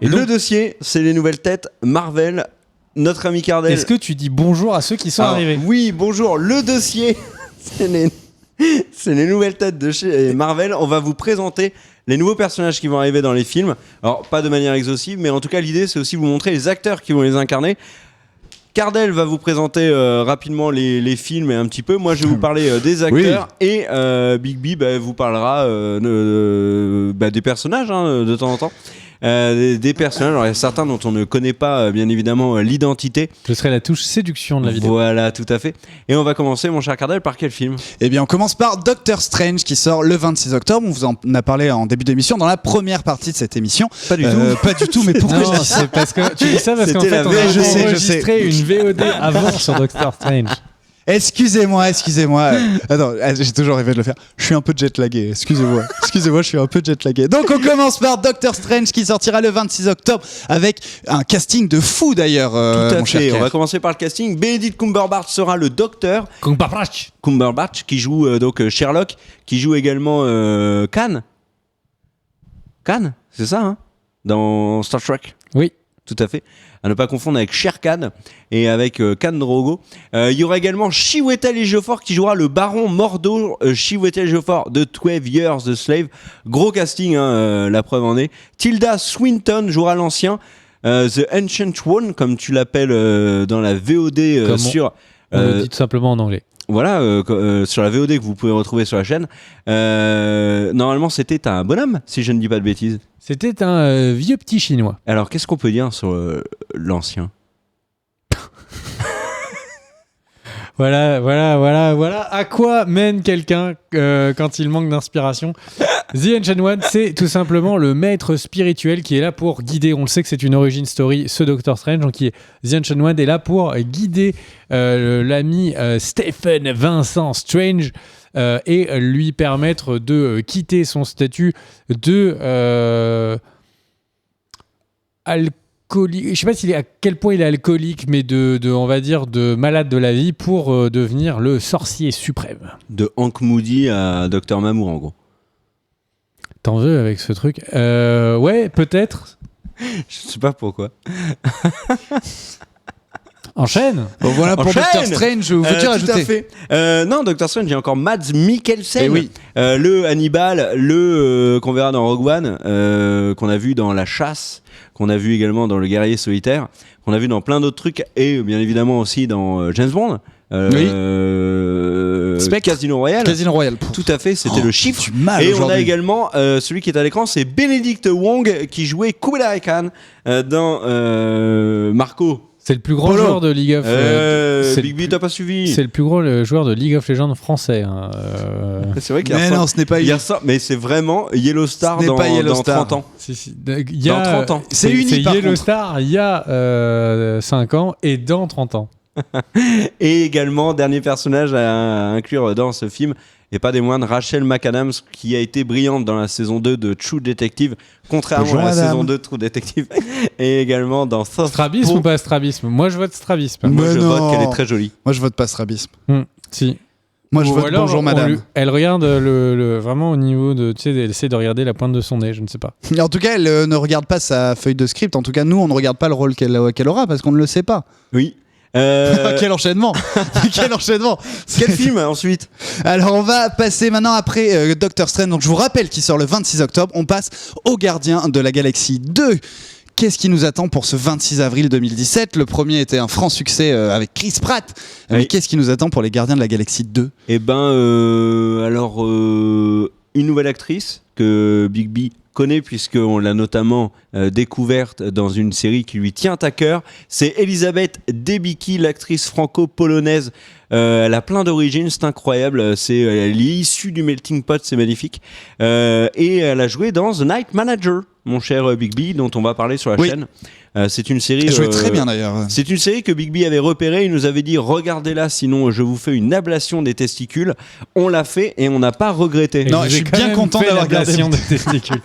Et donc, le dossier, c'est les nouvelles têtes Marvel. Notre ami Cardel. Est-ce que tu dis bonjour à ceux qui sont arrivés ? Oui, bonjour. Le dossier, c'est les nouvelles têtes de chez Marvel. On va vous présenter les nouveaux personnages qui vont arriver dans les films. Alors, pas de manière exhaustive, mais en tout cas, l'idée, c'est aussi vous montrer les acteurs qui vont les incarner. Cardel va vous présenter rapidement les films et un petit peu. Moi, je vais vous parler des acteurs. Oui. Et Big B vous parlera des personnages de temps en temps. Des personnages, alors il y a certains dont on ne connaît pas bien évidemment l'identité. Ce serait la touche séduction de la vidéo. Voilà, tout à fait. Et on va commencer, mon cher Cardel, par quel film ? Eh bien, on commence par Doctor Strange qui sort le 26 octobre. On vous en a parlé en début d'émission, dans la première partie de cette émission. Pas du tout. Pas du tout, mais pourquoi non, c'est parce que tu dis ça parce qu'en fait, on a enregistré une VOD avant sur Doctor Strange. Excusez-moi. Attends, j'ai toujours rêvé de le faire. Je suis un peu jet-lagué. Excusez-moi, je suis un peu jet-lagué. Donc, on commence par Doctor Strange qui sortira le 26 octobre avec un casting de fou d'ailleurs. Tout à fait. On va commencer par le casting. Benedict Cumberbatch sera le docteur. Cumberbatch qui joue donc Sherlock, qui joue également Khan. Khan, c'est ça, hein ? Dans Star Trek. Oui. Tout à fait. À ne pas confondre avec Sher Khan et avec Khan Drogo. Il y aura également Chiwetel Ejiofor qui jouera le baron Mordo. Chiwetel Ejiofor de 12 Years a Slave. Gros casting, la preuve en est. Tilda Swinton jouera l'ancien. The Ancient One, comme tu l'appelles dans la VOD sur... On le dit tout simplement en anglais. Voilà, sur la VOD que vous pouvez retrouver sur la chaîne. Normalement, c'était un bonhomme, si je ne dis pas de bêtises. C'était un vieux petit chinois. Alors, qu'est-ce qu'on peut dire sur l'ancien ? Voilà. À quoi mène quelqu'un quand il manque d'inspiration ? The Ancient One, c'est tout simplement le maître spirituel qui est là pour guider. On le sait que c'est une origin story, ce Doctor Strange, donc qui est The Ancient One est là pour guider l'ami Stephen Vincent Strange et lui permettre de quitter son statut de alcoolique. Je sais pas à quel point il est alcoolique, mais on va dire de malade de la vie pour devenir le sorcier suprême. De Hank Moody à Dr Mamour, en gros. T'en veux avec ce truc ? Ouais, peut-être. Je sais pas pourquoi. Enchaîne. Bon, voilà pour Doctor Strange. Veux-tu rajouter ? Tout à fait. Non, Doctor Strange, il y a encore Mads Mikkelsen. Oui. Le Hannibal, qu'on verra dans Rogue One, qu'on a vu dans La Chasse, qu'on a vu également dans Le Guerrier Solitaire, qu'on a vu dans plein d'autres trucs, et bien évidemment aussi dans James Bond. Casino Royale. Tout à fait, c'était le chiffre. Et on a également celui qui est à l'écran, c'est Benedict Wong qui jouait Kublai Khan dans Marco. C'est le plus grand joueur de League of Big B, t'as pas suivi. C'est le plus gros joueur de League of Legends français. C'est vrai qu'il mais non, ce n'est pas mais c'est vraiment Yellow Star dans 30 ans. Dans 30 ans. C'est Yellow Star il y a 5 ans et dans 30 ans. Et également, dernier personnage à inclure dans ce film, et pas des moindres, Rachel McAdams, qui a été brillante dans la saison 2 de True Detective, contrairement à la saison 2 de True Detective, et également dans Strabisme ou pas strabisme ? Moi je vote strabisme. Moi je vote qu'elle est très jolie. Moi je vote pas strabisme. Si. Moi je vote alors, bonjour madame. Elle regarde vraiment au niveau de, tu sais, elle essaie de regarder la pointe de son nez, je ne sais pas. En tout cas, elle ne regarde pas sa feuille de script. En tout cas, nous on ne regarde pas le rôle qu'elle aura parce qu'on ne le sait pas. Oui. Quel enchaînement. Quel film ensuite ? Alors on va passer maintenant après Doctor Strange. Donc je vous rappelle qu'il sort le 26 octobre. On passe aux Gardiens de la Galaxie 2. Qu'est-ce qui nous attend pour ce 26 avril 2017 ? Le premier était un franc succès avec Chris Pratt. Mais qu'est-ce qui nous attend pour les Gardiens de la Galaxie 2 ? Eh ben, une nouvelle actrice que Big B connaît puisqu'on l'a notamment découverte dans une série qui lui tient à cœur. C'est Elisabeth Debicki, l'actrice franco-polonaise. Elle a plein d'origines, c'est incroyable. Elle est issue du melting pot, c'est magnifique. Et elle a joué dans The Night Manager, mon cher Big B, dont on va parler sur la chaîne. C'est une série. Elle jouait très bien d'ailleurs. C'est une série que Big B avait repérée. Il nous avait dit regardez-la, sinon je vous fais une ablation des testicules. On l'a fait et on n'a pas regretté. Non, je suis bien content d'avoir regardé l'ablation des testicules.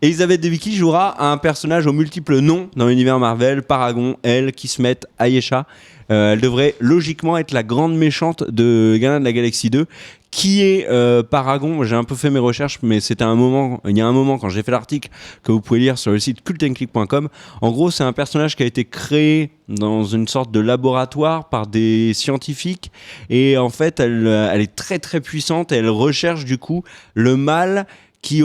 Elisabeth Debicki jouera un personnage aux multiples noms dans l'univers Marvel, Paragon, elle, Kismet, Ayesha. Elle devrait logiquement être la grande méchante de Gardiens de la Galaxie 2. Qui est Paragon? J'ai un peu fait mes recherches, mais il y a un moment quand j'ai fait l'article que vous pouvez lire sur le site cultandclick.com. En gros, c'est un personnage qui a été créé dans une sorte de laboratoire par des scientifiques, et en fait, elle est très très puissante et elle recherche du coup le mal qui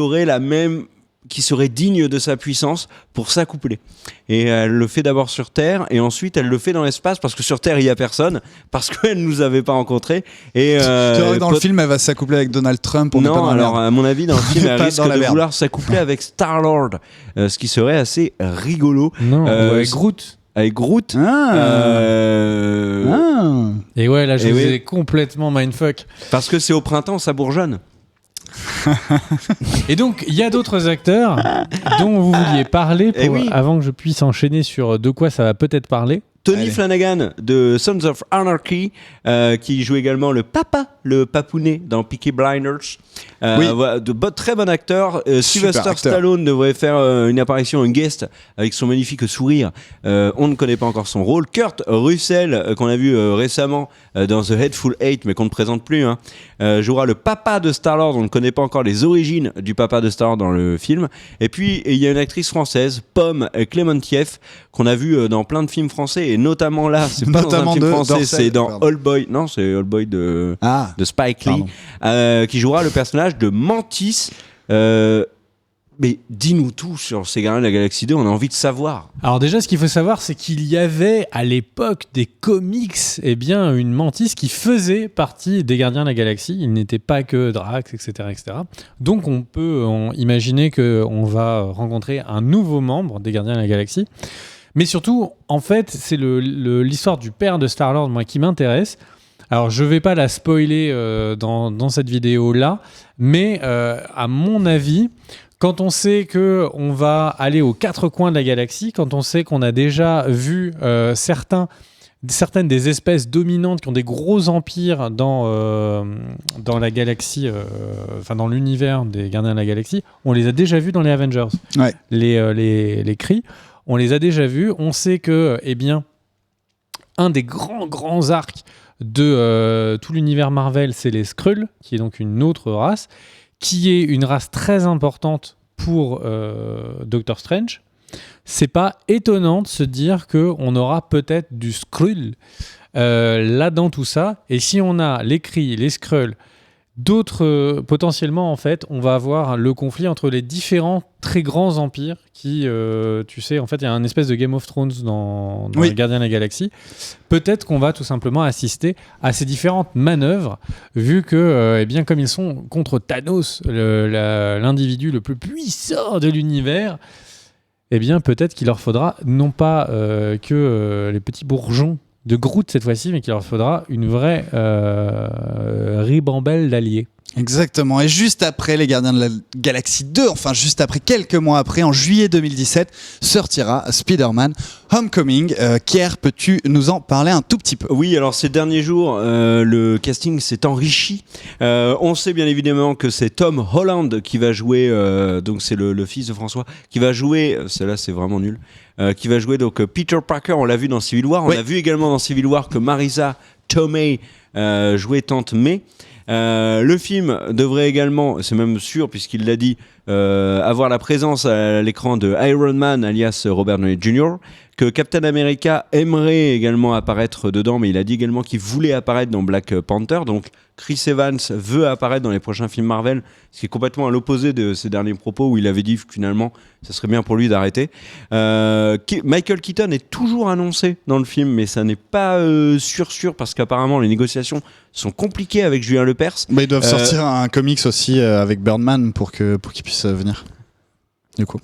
serait digne de sa puissance pour s'accoupler. Et elle le fait d'abord sur Terre, et ensuite elle le fait dans l'espace, parce que sur Terre il y a personne, parce qu'elle nous avait pas rencontrés. Et dans le film, elle va s'accoupler avec Donald Trump. Non, alors à mon avis, dans le film, elle risque de merde. vouloir s'accoupler avec Star-Lord, ce qui serait assez rigolo. Non, avec Groot. Avec Groot. Et ouais, là je Et vous oui. ai complètement mindfuck. Parce que c'est au printemps, ça bourgeonne. Et donc, il y a d'autres acteurs dont vous vouliez parler Eh oui. avant que je puisse enchaîner sur de quoi ça va peut-être parler. Tony Allez. Flanagan de Sons of Anarchy, qui joue également le papounet dans Peaky Blinders. Oui. Voilà, très bon acteur. Sylvester acteur. Stallone devrait faire une apparition, une guest, avec son magnifique sourire. On ne connaît pas encore son rôle. Kurt Russell, qu'on a vu récemment dans The Hateful Eight, mais qu'on ne présente plus, jouera le papa de Star-Lord. On ne connaît pas encore les origines du papa de Star-Lord dans le film. Et puis, il y a une actrice française, Pomme Clémentieff, qu'on a vu dans plein de films français, et notamment là, c'est pas dans un Notamment film de français, Dorsey, c'est dans pardon. All Boy. Non, c'est All Boy de Spike Lee, Pardon. qui jouera le personnage de Mantis. Mais dis-nous tout sur ces Gardiens de la Galaxie 2, on a envie de savoir. Alors déjà, ce qu'il faut savoir, c'est qu'il y avait à l'époque des comics, une Mantis qui faisait partie des Gardiens de la Galaxie. Il n'était pas que Drax, etc., etc. Donc on peut imaginer qu'on va rencontrer un nouveau membre des Gardiens de la Galaxie. Mais surtout, en fait, c'est l'histoire du père de Star-Lord, moi, qui m'intéresse. Alors, je ne vais pas la spoiler dans cette vidéo-là, mais à mon avis, quand on sait qu'on va aller aux quatre coins de la galaxie, quand on sait qu'on a déjà vu certaines des espèces dominantes qui ont des gros empires dans la galaxie, dans l'univers des Gardiens de la Galaxie, on les a déjà vus dans les Avengers. Ouais. Les Kree, on les a déjà vus. On sait que, un des grands arcs de tout l'univers Marvel, c'est les Skrulls, qui est donc une autre race, qui est une race très importante pour Doctor Strange. C'est pas étonnant de se dire qu'on aura peut-être du Skrull là dans tout ça. Et si on a les Kree, les Skrulls, d'autres potentiellement, en fait, on va avoir le conflit entre les différents très grands empires qui, tu sais, en fait, il y a un espèce de Game of Thrones dans Oui. les Gardiens de la Galaxie. Peut-être qu'on va tout simplement assister à ces différentes manœuvres, vu que, comme ils sont contre Thanos, l'individu le plus puissant de l'univers, peut-être qu'il leur faudra non pas que les petits bourgeons de Groot cette fois-ci, mais qu'il leur faudra une vraie ribambelle d'alliés. Exactement. Et juste après les Gardiens de la Galaxie 2, enfin juste après, quelques mois après, en juillet 2017, sortira Spider-Man Homecoming. Kier, peux-tu nous en parler un tout petit peu ? Oui, alors ces derniers jours, le casting s'est enrichi. On sait bien évidemment que c'est Tom Holland qui va jouer, donc c'est le fils de François, qui va jouer, celle-là c'est vraiment nul, qui va jouer donc Peter Parker, on l'a vu dans Civil War. On Oui. a vu également dans Civil War que Marisa Tomei jouait Tante May. Le film devrait également, c'est même sûr puisqu'il l'a dit, avoir la présence à l'écran de Iron Man alias Robert Downey Jr., que Captain America aimerait également apparaître dedans, mais il a dit également qu'il voulait apparaître dans Black Panther. Donc Chris Evans veut apparaître dans les prochains films Marvel, ce qui est complètement à l'opposé de ses derniers propos où il avait dit que finalement ça serait bien pour lui d'arrêter. Michael Keaton est toujours annoncé dans le film, mais ça n'est pas sûr parce qu'apparemment les négociations sont compliquées avec Julien Lepers. Ils doivent sortir un comics aussi avec Birdman pour qu'il puisse venir. Du coup.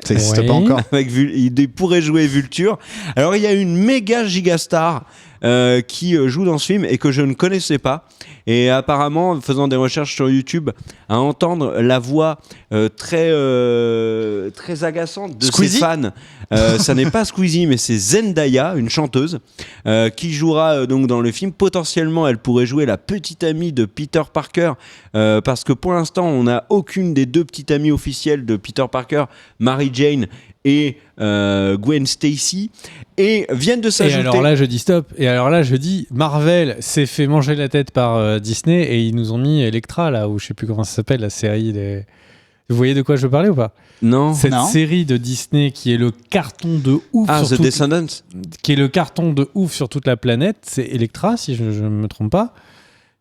Ça n'existe Oui. pas encore. Il pourrait jouer Vulture. Alors, il y a une méga gigastar qui joue dans ce film et que je ne connaissais pas. Et apparemment, en faisant des recherches sur YouTube, à entendre la voix très agaçante de Squeezie ses fans, ça n'est pas Squeezie, mais c'est Zendaya, une chanteuse, qui jouera donc dans le film. Potentiellement, elle pourrait jouer la petite amie de Peter Parker, parce que pour l'instant, on n'a aucune des deux petites amies officielles de Peter Parker, Mary Jane et Gwen Stacy, et viennent de Et s'ajouter. alors là, je dis stop. Et alors là, je dis Marvel s'est fait manger la tête par Disney et ils nous ont mis Elektra, là, ou je sais plus comment ça s'appelle, la série. Vous voyez de quoi je veux parler ou pas? Non. Cette Non. série de Disney qui est le carton de ouf, Ah, sur The Descendants. qui est le carton de ouf sur toute la planète, c'est Elektra, si je ne me trompe pas.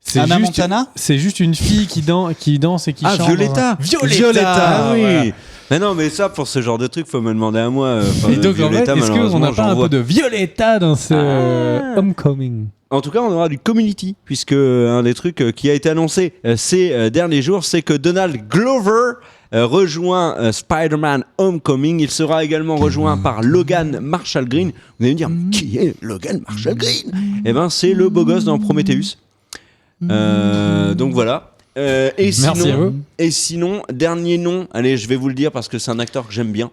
C'est Anna juste, Montana c'est juste une fille qui danse et qui Ah, chante. Violetta. Violetta, Ah oui. voilà. Mais non, mais ça, pour ce genre de truc, faut me demander à moi. Et donc, en fait, Violetta, est-ce qu'on malheureusement, n'a pas j'en un vois. peu de Violetta dans ce Homecoming? En tout cas, on aura du Community, puisque un des trucs qui a été annoncé ces derniers jours, c'est que Donald Glover rejoint Spider-Man Homecoming. Il sera également rejoint par Logan Marshall Green. Vous allez me dire, mais qui est Logan Marshall Green? Eh ben, c'est le beau gosse dans Prometheus. Donc voilà. Merci à vous. Et sinon, dernier nom, allez, je vais vous le dire parce que c'est un acteur que j'aime bien.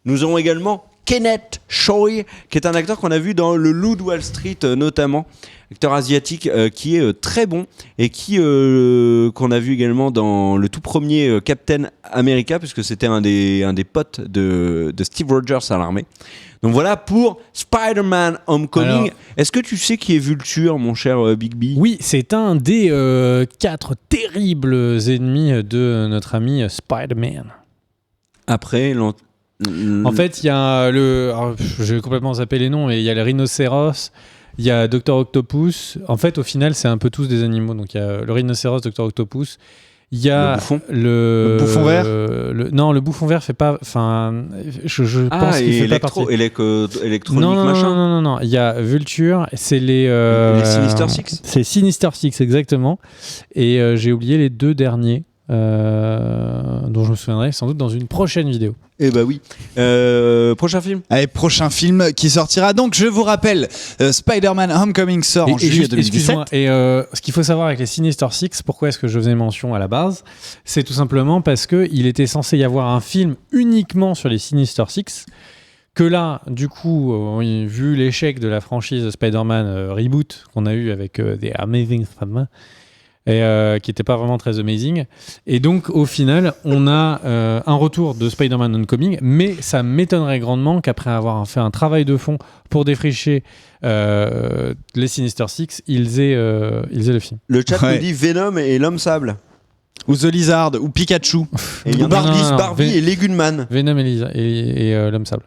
Nous aurons également Kenneth Choi, qui est un acteur qu'on a vu dans Le Loup de Wall Street notamment, acteur asiatique qui est très bon et qui qu'on a vu également dans le tout premier Captain America, puisque c'était un des potes de Steve Rogers à l'armée. Donc voilà pour Spider-Man Homecoming. Alors- Est-ce que tu sais qui est Vulture, mon cher Big B? Oui, c'est un des 4 terribles ennemis de notre ami Spider-Man. Après, En fait, il y a alors, je vais complètement zapper les noms, mais il y a le rhinocéros, il y a Dr Octopus. En fait, au final, c'est un peu tous des animaux. Donc, il y a le rhinocéros, Dr Octopus. Il y a Le bouffon. le bouffon vert non, le bouffon vert fait pas. Enfin, je pense qu'il fait pas partie. électronique, Non, machin. non. Il y a Vulture, c'est les Sinister Six. C'est Sinister Six, exactement. Et j'ai oublié les 2 derniers, dont je me souviendrai sans doute dans une prochaine vidéo. Eh bah oui. Prochain film. Allez, prochain film qui sortira donc, je vous rappelle, Spider-Man Homecoming sort en juillet juste, 2017. excuse-moi, et ce qu'il faut savoir avec les Sinister Six, pourquoi est-ce que je faisais mention à la base, c'est tout simplement parce qu'il était censé y avoir un film uniquement sur les Sinister Six, que là, du coup, vu l'échec de la franchise Spider-Man Reboot qu'on a eu avec The Amazing Spider-Man, et qui n'était pas vraiment très amazing. Et donc, au final, on a un retour de Spider-Man Homecoming, mais ça m'étonnerait grandement qu'après avoir fait un travail de fond pour défricher les Sinister Six, ils aient le film. Le chat Ouais. nous dit Venom et l'homme sable. Ou The Lizard, ou Pikachu. Et il y en a Barbie, non, Barbie Ven- et Leguman. Venom et l'homme sable.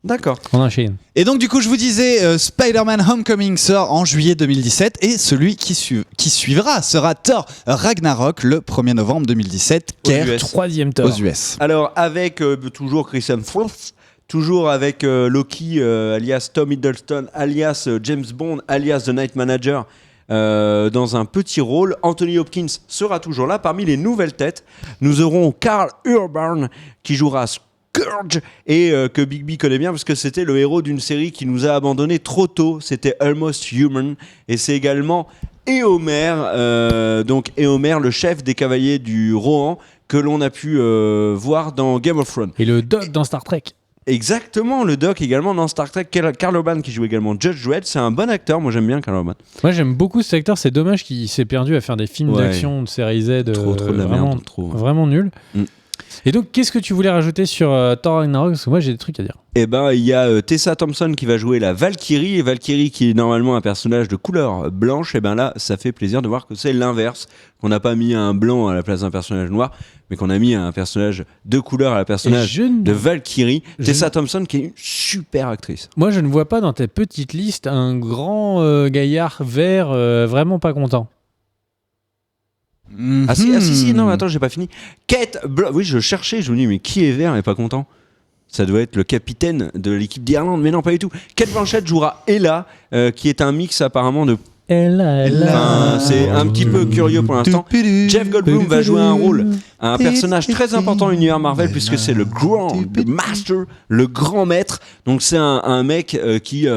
D'accord. On enchaîne. Et donc du coup je vous disais, Spider-Man Homecoming sort en juillet 2017 et celui qui suivra sera Thor Ragnarok le 1er novembre 2017, Aux Caire US. Troisième aux Thor. US. Alors, avec toujours Chris Hemsworth, toujours avec Loki, alias Tom Hiddleston, alias James Bond, alias The Night Manager, dans un petit rôle. Anthony Hopkins sera toujours là. Parmi les nouvelles têtes, nous aurons Karl Urban qui jouera Scourge et que Big B connaît bien parce que c'était le héros d'une série qui nous a abandonnés trop tôt. C'était Almost Human. Et c'est également Éomer, donc Éomer, le chef des cavaliers du Rohan, que l'on a pu voir dans Game of Thrones. Et le Doc dans Star Trek. Exactement, le doc également dans Star Trek. Karl Urban qui joue également Judge Dredd, c'est un bon acteur, moi j'aime bien Karl Urban. Moi, j'aime beaucoup cet acteur. C'est dommage qu'il s'est perdu à faire des films Ouais. d'action de série Z. Trop de la vraiment, merde, trop. vraiment nul. Mm. Et donc, qu'est-ce que tu voulais rajouter sur Thor Ragnarok? Parce que moi, j'ai des trucs à dire. Et ben il y a Tessa Thompson qui va jouer la Valkyrie, et Valkyrie qui est normalement un personnage de couleur blanche, et ben là ça fait plaisir de voir que c'est l'inverse, qu'on n'a pas mis un blanc à la place d'un personnage noir, mais qu'on a mis un personnage de couleur à la personnage Et je ne- de Valkyrie. je- Tessa Thompson qui est une super actrice. Moi, je ne vois pas dans ta petite liste un grand gaillard vert vraiment pas content. Ah si, non attends, j'ai pas fini. Oui, je cherchais, je me dis mais qui est vert et pas content? Ça doit être le capitaine de l'équipe d'Irlande, mais non, pas du tout. Kate Blanchett jouera Ella, qui est un mix apparemment de Enfin, c'est un petit peu curieux pour l'instant. Jeff Goldblum va jouer un personnage très important dans l'univers Marvel puisque c'est le Master, le grand maître. Donc c'est un mec qui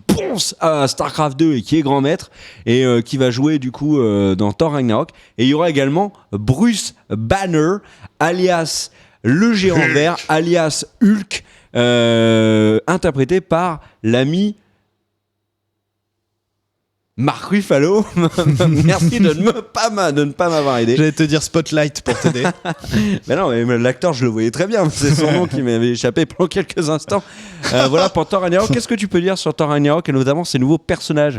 ponce à Starcraft 2 et qui est grand maître et qui va jouer du coup dans Thor Ragnarok. Et il y aura également Bruce Banner, alias le géant vert, alias Hulk, interprété par l'ami Mark Ruffalo. Merci de ne pas m'avoir aidé. J'allais te dire Spotlight pour t'aider. Mais non, mais l'acteur, je le voyais très bien. C'est son nom qui m'avait échappé pendant quelques instants. Voilà pour Thor Ragnarok. Qu'est-ce que tu peux dire sur Thor Ragnarok et notamment ses nouveaux personnages ?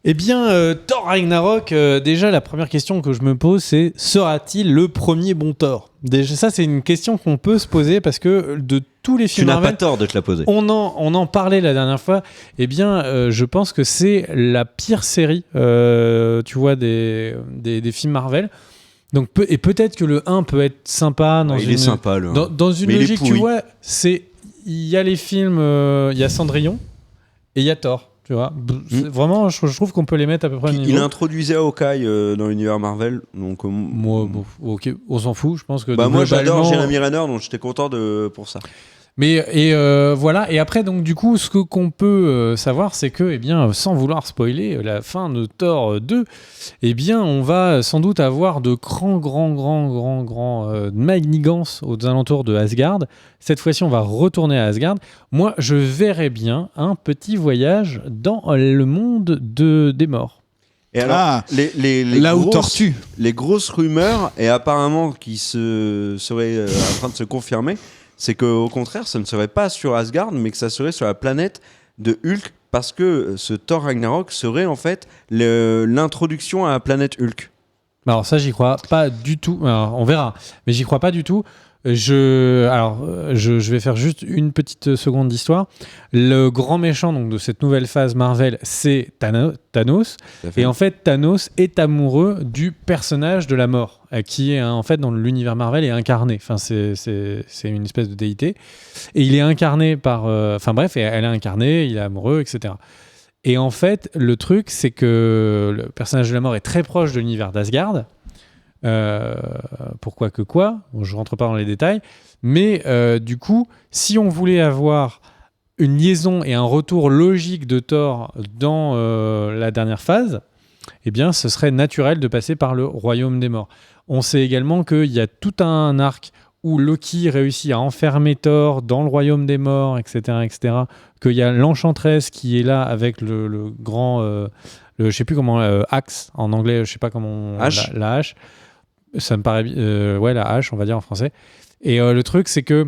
Eh bien, Thor Ragnarok, déjà la première question que je me pose, c'est sera-t-il le premier bon Thor ? Déjà, ça, c'est une question qu'on peut se poser parce que de tous les films tu n'as Marvel, pas tort de te la poser. On en parlait la dernière fois. Eh bien, je pense que c'est la pire série, tu vois, des films Marvel. Donc, peut-être que le 1 peut être sympa. Il est sympa, le 1. Dans une logique, tu vois, il y a les films, il y a Cendrillon et il y a Thor. Tu vois, vraiment, je trouve qu'on peut les mettre à peu près au niveau. Il introduisait Hawkeye dans l'univers Marvel, donc moi, bon, ok, on s'en fout. Je pense que moi, j'adore Jeremy Renner, donc j'étais content pour ça. Mais voilà. Et après, donc du coup, ce qu'on peut savoir, c'est que, eh bien, sans vouloir spoiler la fin de Thor 2, eh bien, on va sans doute avoir de grands manigances aux alentours de Asgard. Cette fois-ci, on va retourner à Asgard. Moi, je verrais bien un petit voyage dans le monde des morts. Et alors, les grosses rumeurs, et apparemment qui seraient en train de se confirmer, c'est qu'au contraire, ça ne serait pas sur Asgard, mais que ça serait sur la planète de Hulk, parce que ce Thor Ragnarok serait en fait l'introduction à la planète Hulk. Alors ça, j'y crois pas du tout. Alors, on verra, mais j'y crois pas du tout. Je vais faire juste une petite seconde d'histoire. Le grand méchant donc, de cette nouvelle phase Marvel, c'est Thanos. Et en fait, Thanos est amoureux du personnage de la mort, qui est en fait dans l'univers Marvel est incarné. Enfin, c'est une espèce de déité. Et il est incarné par... elle est incarnée, il est amoureux, etc. Et en fait, le truc, c'est que le personnage de la mort est très proche de l'univers d'Asgard. Pourquoi que quoi, bon, je rentre pas dans les détails, mais du coup, si on voulait avoir une liaison et un retour logique de Thor dans la dernière phase, eh bien, ce serait naturel de passer par le royaume des morts. On sait également qu'il y a tout un arc où Loki réussit à enfermer Thor dans le royaume des morts, etc., etc., qu'il y a l'Enchantress qui est là avec le grand, je sais plus comment, axe en anglais, je sais pas comment, la hache. Ça me paraît la hache, on va dire en français. Et le truc, c'est que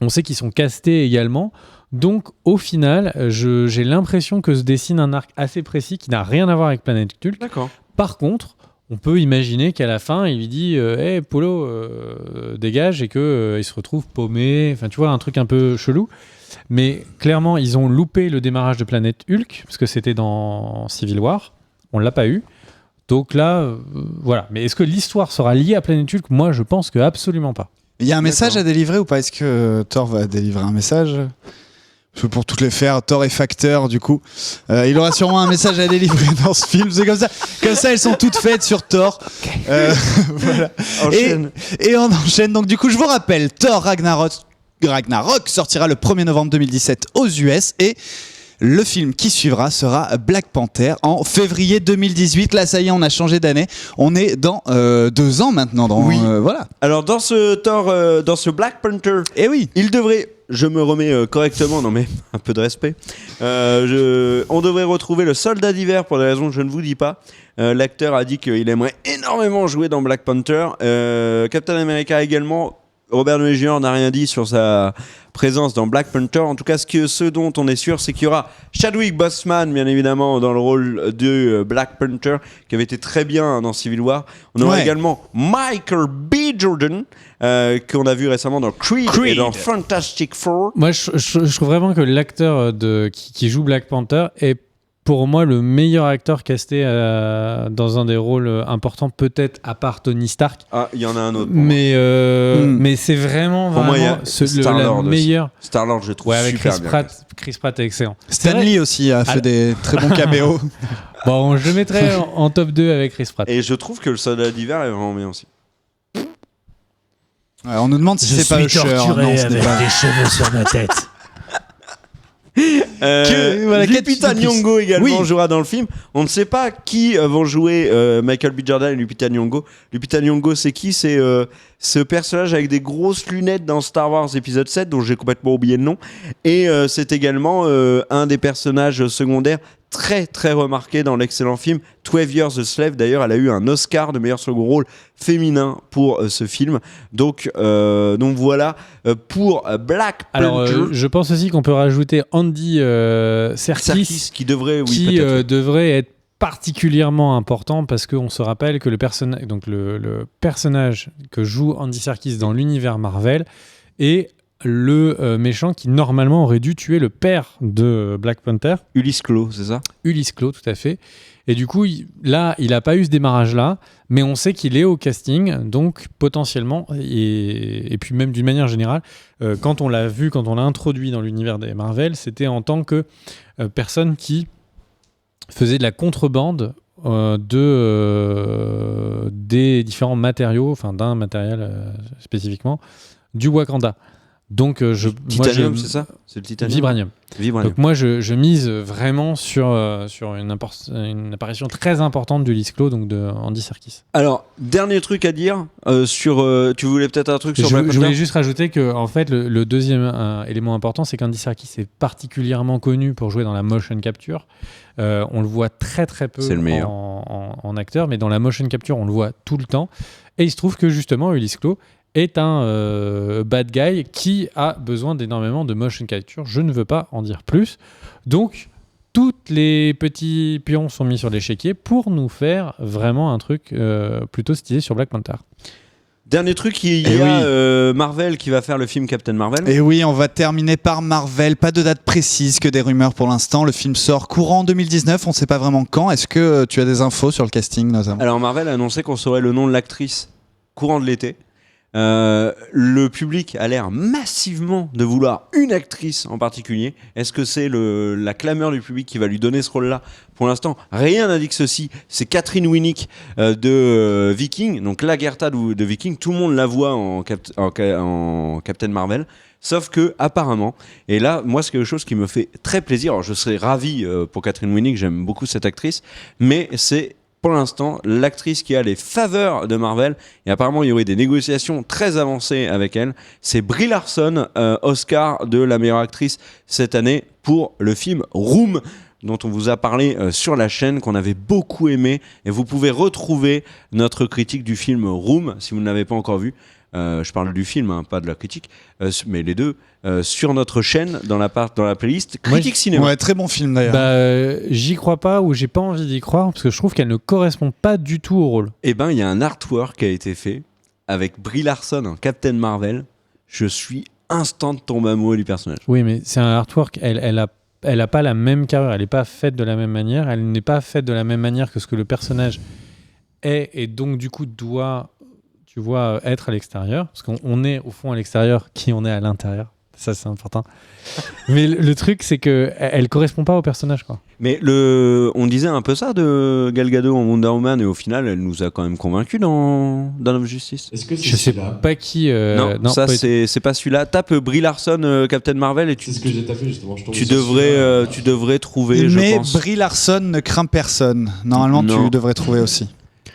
on sait qu'ils sont castés également. Donc, au final, j'ai l'impression que se dessine un arc assez précis qui n'a rien à voir avec Planète Hulk. D'accord. Par contre, on peut imaginer qu'à la fin, il lui dit hey, Polo, dégage, et qu'il se retrouve paumé. Enfin, tu vois, un truc un peu chelou. Mais clairement, ils ont loupé le démarrage de Planète Hulk, parce que c'était dans Civil War. On ne l'a pas eu. Donc là, voilà. Mais est-ce que l'histoire sera liée à Planète Hulk ? Moi, je pense que absolument pas. Il y a un message à délivrer ou pas ? Est-ce que Thor va délivrer un message ? Parce que pour toutes les faire, Thor est facteur, du coup. Il aura sûrement un message à délivrer dans ce film. C'est comme ça. Comme ça, elles sont toutes faites sur Thor. Voilà. Et on enchaîne. Donc, du coup, je vous rappelle, Thor Ragnarok sortira le 1er novembre 2017 aux US et le film qui suivra sera Black Panther en février 2018. Là, ça y est, on a changé d'année. On est dans 2 ans maintenant. Oui. Voilà. Alors, dans ce Thor, dans ce Black Panther, il devrait... Je me remets correctement, non mais un peu de respect. On devrait retrouver le soldat d'hiver pour des raisons que je ne vous dis pas. L'acteur a dit qu'il aimerait énormément jouer dans Black Panther. Captain America également. Robert Downey Jr. n'a rien dit sur sa présence dans Black Panther. En tout cas, ce dont on est sûr, c'est qu'il y aura Chadwick Boseman, bien évidemment, dans le rôle de Black Panther, qui avait été très bien dans Civil War. On aura également Michael B. Jordan, qu'on a vu récemment dans Creed et dans Fantastic Four. Moi, je trouve vraiment que l'acteur qui joue Black Panther est pour moi le meilleur acteur casté dans un des rôles importants, peut-être à part Tony Stark. Ah, il y en a un autre. Pour moi. Mais c'est vraiment, Pour moi, il y a le meilleur. Star-Lord, je trouve avec super Chris bien. Pratt. Chris Pratt est excellent. Stanley aussi a fait des très bons caméos. Bon, je le mettrais en top 2 avec Chris Pratt. Et je trouve que le soldat d'hiver est vraiment bien aussi. Ouais, on nous demande si c'est pas Usher. Non, ce n'est pas. des cheveux sur ma tête. Lupita Nyong'o également Oui. jouera dans le film. On ne sait pas qui vont jouer Michael B. Jordan et Lupita Nyong'o. Lupita Nyong'o, c'est qui? C'est ce personnage avec des grosses lunettes dans Star Wars épisode 7, dont j'ai complètement oublié le nom. Et c'est également un des personnages secondaires très très remarqué dans l'excellent film 12 Years a Slave. D'ailleurs, elle a eu un Oscar de meilleur second rôle féminin pour ce film. Donc voilà pour Black Panther. Alors, je pense aussi qu'on peut rajouter Andy Serkis qui devrait, devrait être particulièrement important parce qu'on se rappelle que le personnage que joue Andy Serkis dans l'univers Marvel est le méchant qui normalement aurait dû tuer le père de Black Panther. Ulysse Klaue, c'est ça? Ulysse Klaue, tout à fait. Et du coup, il n'a pas eu ce démarrage-là, mais on sait qu'il est au casting, donc potentiellement, et puis même d'une manière générale, quand on l'a introduit dans l'univers des Marvel, c'était en tant que personne qui faisait de la contrebande des différents matériaux, enfin d'un matériel spécifiquement, du Wakanda. Donc, Titanium, c'est ça? C'est le titanium? Vibranium. Donc moi, je mise vraiment sur une apparition très importante d'Ulysse Klaue, donc de Andy Serkis. Alors, dernier truc à dire sur... tu voulais peut-être un truc sur Black Panther? Je voulais juste rajouter que en fait, le deuxième élément important, c'est qu'Andy Serkis est particulièrement connu pour jouer dans la motion capture. On le voit très très peu en acteur, mais dans la motion capture, on le voit tout le temps. Et il se trouve que justement, Ulysse Klaue est un bad guy qui a besoin d'énormément de motion capture. Je ne veux pas en dire plus. Donc, tous les petits pions sont mis sur l'échiquier pour nous faire vraiment un truc plutôt stylé sur Black Panther. Dernier truc, il y a Marvel qui va faire le film Captain Marvel. Et oui, on va terminer par Marvel. Pas de date précise, que des rumeurs pour l'instant. Le film sort courant 2019, on ne sait pas vraiment quand. Est-ce que tu as des infos sur le casting notamment? Alors Marvel a annoncé qu'on saurait le nom de l'actrice courant de l'été. Le public a l'air massivement de vouloir une actrice en particulier. Est-ce que c'est la clameur du public qui va lui donner ce rôle-là? Pour l'instant, rien n'indique ceci. C'est Catherine Winnick de Viking, donc Lagertha de Viking. Tout le monde la voit en Captain Marvel. Sauf que apparemment, et là, moi, c'est quelque chose qui me fait très plaisir. Alors, je serais ravi pour Catherine Winnick, j'aime beaucoup cette actrice, mais c'est pour l'instant l'actrice qui a les faveurs de Marvel, et apparemment il y aurait des négociations très avancées avec elle. C'est Brie Larson, Oscar de la meilleure actrice cette année pour le film Room, dont on vous a parlé sur la chaîne, qu'on avait beaucoup aimé, et vous pouvez retrouver notre critique du film Room si vous ne l'avez pas encore vu. Je parle du film, hein, pas de la critique, mais les deux, sur notre chaîne, dans la playlist Critique Cinéma. Ouais, très bon film d'ailleurs. J'y crois pas, ou j'ai pas envie d'y croire, parce que je trouve qu'elle ne correspond pas du tout au rôle. Eh ben, il y a un artwork qui a été fait avec Brie Larson en Captain Marvel. Je suis instant tombé amoureux du personnage. Oui, mais c'est un artwork, elle a pas la même carrure, elle n'est pas faite de la même manière, elle n'est pas faite de la même manière que ce que le personnage est, et donc du coup doit... tu vois, être à l'extérieur, parce qu'on est au fond à l'extérieur, qui on est à l'intérieur. Ça, c'est important. Mais le truc, c'est qu'elle correspond pas au personnage, quoi. Mais on disait un peu ça de Gal Gadot en Wonder Woman, et au final, elle nous a quand même convaincus dans Dawn of Justice. Est-ce que c'est Je sais celui-là pas qui... non, ça, c'est pas celui-là. Tape Brie Larson, Captain Marvel, et C'est ce que j'ai tapé justement. Je tombe tu sur devrais trouver, je Mais pense. Brie Larson ne craint personne. Normalement, Non. tu devrais trouver aussi.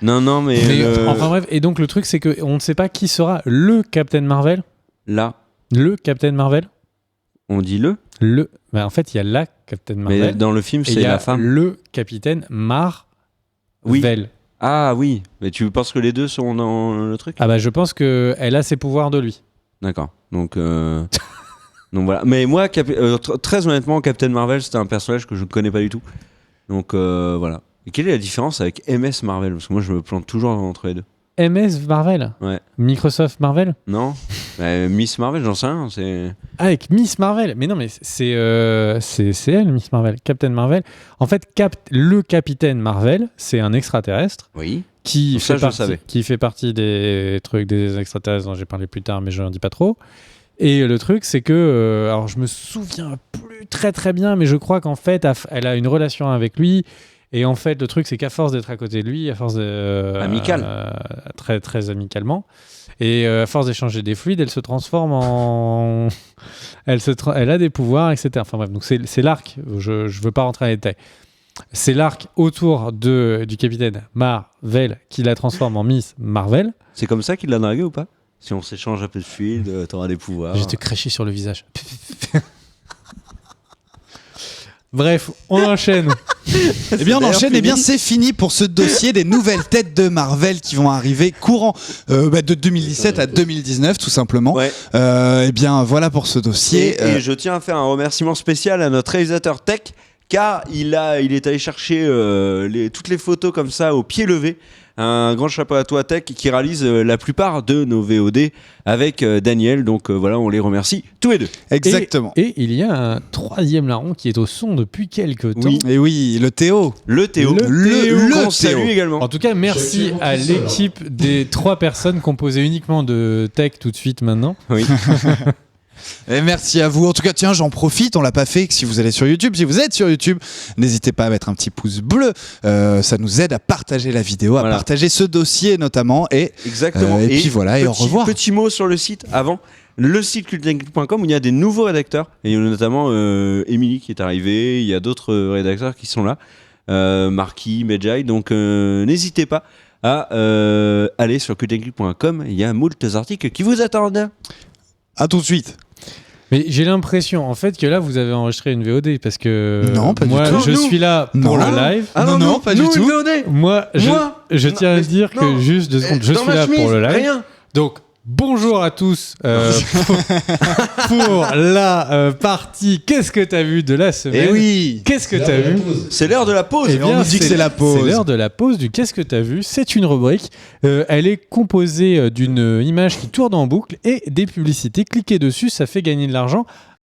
Non, mais Enfin bref, et donc le truc, c'est qu'on ne sait pas qui sera le Captain Marvel. là, Le Captain Marvel. on dit le. En fait, il y a la Captain Mais Marvel. dans le film, et il c'est y a la femme. le Capitaine Marvel. Oui. Ah oui, mais tu penses que les deux sont dans le truc? Ah bah je pense qu'elle a ses pouvoirs de lui. D'accord. Donc voilà. Mais moi, très honnêtement, Captain Marvel, c'était un personnage que je ne connais pas du tout. Donc voilà. Et quelle est la différence avec MS Marvel? Parce que moi, je me plante toujours entre les deux. MS Marvel. Ouais. Microsoft Marvel. Non. Miss Marvel, j'en sais rien. C'est... Ah, avec Miss Marvel. Mais non, mais c'est elle, Miss Marvel. Captain Marvel. En fait, le capitaine Marvel, c'est un extraterrestre Oui. qui Ça, je le fait savais. qui fait partie des trucs des extraterrestres dont j'ai parlé plus tard, mais je n'en dis pas trop. Et le truc, c'est que, alors je me souviens plus très très bien, mais je crois qu'en fait, elle a une relation avec lui. Et en fait, le truc, c'est qu'à force d'être à côté de lui, à force de. Amical. Très très amicalement. Et à force d'échanger des fluides, elle se transforme en. Elle a des pouvoirs, etc. Enfin bref, donc c'est l'arc. Je veux pas rentrer dans les détails. C'est l'arc autour du capitaine Marvel qui la transforme en Miss Marvel. C'est comme ça qu'il l'a dragué ou pas? Si on s'échange un peu de fluide, t'auras des pouvoirs. Je vais te cracher sur le visage. Bref, on enchaîne. Eh bien, on d'ailleurs enchaîne. fini. Eh bien, c'est fini pour ce dossier des nouvelles têtes de Marvel qui vont arriver courant de 2017 à 2019, tout simplement. Ouais. Eh bien, voilà pour ce dossier. Et je tiens à faire un remerciement spécial à notre réalisateur tech, car il est allé chercher toutes les photos comme ça au pied levé. Un grand chapeau à toi Tech qui réalise la plupart de nos VOD avec Daniel. Donc voilà, on les remercie tous les deux. Exactement. Et il y a un troisième larron qui est au son depuis quelques temps. Oui. Et oui, le Théo. Le Théo. Le qu'on Théo. salue également. En tout cas, merci à l'équipe des 3 personnes composées uniquement de tech tout de suite maintenant. Oui. Et merci à vous. En tout cas, tiens, j'en profite. On l'a pas fait. Si vous allez sur YouTube, si vous êtes sur YouTube, n'hésitez pas à mettre un petit pouce bleu. Ça nous aide à partager la vidéo, à Voilà. partager ce dossier notamment. Et Exactement. et puis voilà, et au revoir. Petit mot sur le site avant. Le site cultdingue.com où il y a des nouveaux rédacteurs. Et il y a notamment Émilie qui est arrivée. Il y a d'autres rédacteurs qui sont là. Marquis, Medjay. Donc n'hésitez pas à aller sur cultdingue.com. Il y a moult articles qui vous attendent. à tout de suite. Mais j'ai l'impression en fait que là vous avez enregistré une VOD parce que Non, pas du moi tout. je Nous. suis là Non. pour le live. Non, pas du tout. Moi, je tiens à dire que juste 2 secondes, je suis là pour le live. Rien. Donc bonjour à tous pour la partie qu'est-ce que t'as vu de la semaine. Et oui. Qu'est-ce que t'as vu? C'est l'heure de la pause. Eh bien, on nous dit que c'est la pause. C'est l'heure de la pause du Qu'est-ce que t'as vu. C'est une rubrique. Elle est composée d'une image qui tourne en boucle et des publicités. Cliquez dessus, ça fait gagner de l'argent